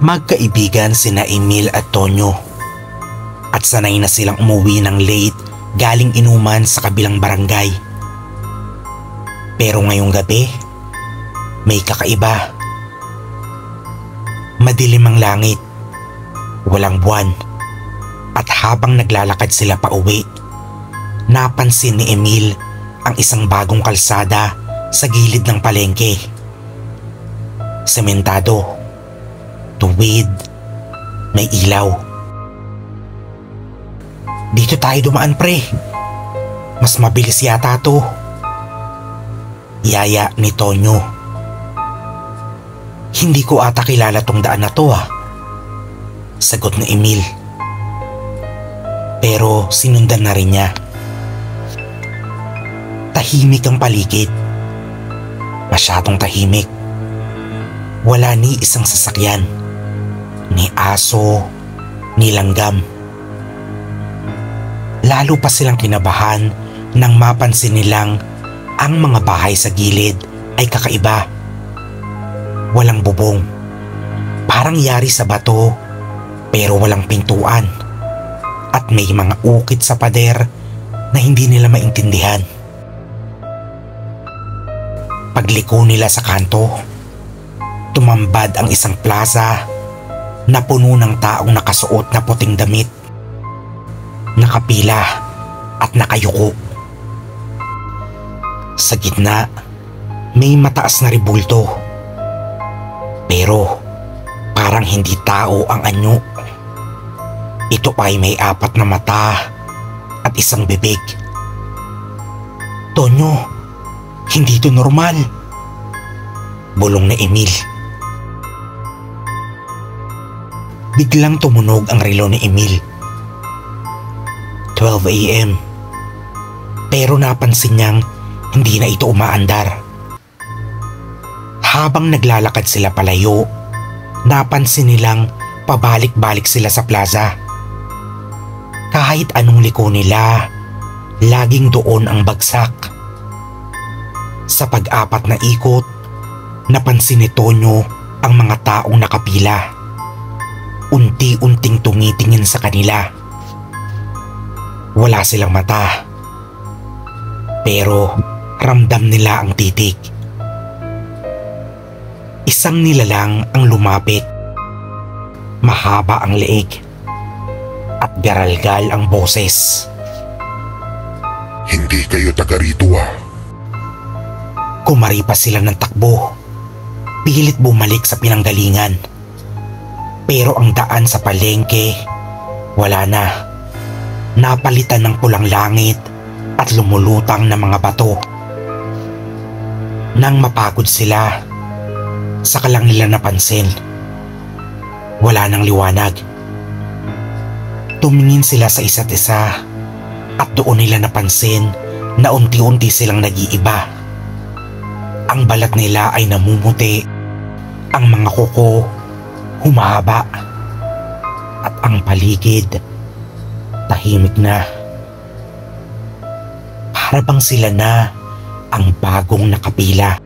Magkaibigan sina Emil at Tonyo at sanay na silang umuwi ng late galing inuman sa kabilang barangay. Pero ngayong gabi, may kakaiba. Madilim ang langit, walang buwan, at habang naglalakad sila pa uwi, napansin ni Emil ang isang bagong kalsada sa gilid ng palengke. Sementado, tuwid, may ilaw. Dito tayo dumaan, pre. Mas mabilis yata to. Yaya ni Tonyo. Hindi ko ata kilala tong daan na to sagot ni Emil. Pero sinundan na rin niya. Tahimik ang paligid. Masyadong tahimik. Wala ni isang sasakyan, ni aso, ni langgam. Lalo pa silang kinabahan nang mapansin nilang ang mga bahay sa gilid ay kakaiba. Walang bubong, parang yari sa bato, pero walang pintuan. At may mga ukit sa pader na hindi nila maintindihan. Pagliko nila sa kanto, tumambad ang isang plaza na puno ng taong nakasuot na puting damit, nakapila at nakayuko. Sa gitna, may mataas na rebulto. Pero parang hindi tao ang anyo. Ito ay may 4 na mata at isang bibig. Tonyo, hindi to normal, bulong ni Emil. Biglang tumunog ang relo ni Emil. 12 a.m. Pero napansin niyang hindi na ito umaandar. Habang naglalakad sila palayo, napansin nilang pabalik-balik sila sa plaza. Kahit anong liko nila, laging doon ang bagsak. Sa pag-4 na ikot, napansin ni Tonyo ang mga taong nakapila. Unti-unting tumitingin sa kanila. Wala silang mata, pero ramdam nila ang titik. Isang nilalang ang lumapit. Mahaba ang leeg at garalgal ang boses. Hindi kayo taga rito Kumaripas sila ng takbo. Pilit bumalik sa pinanggalingan. Pero ang daan sa palengke, wala na. Napalitan ng pulang langit at lumulutang na mga bato. Nang mapagod sila, saka lang nila napansin, wala nang liwanag. Tumingin sila sa isa't isa at doon nila napansin na unti-unti silang nag-iiba. Ang balat nila ay namumuti, ang mga kuko humahaba, at ang paligid tahimik na. Para bang sila na ang bagong nakapila.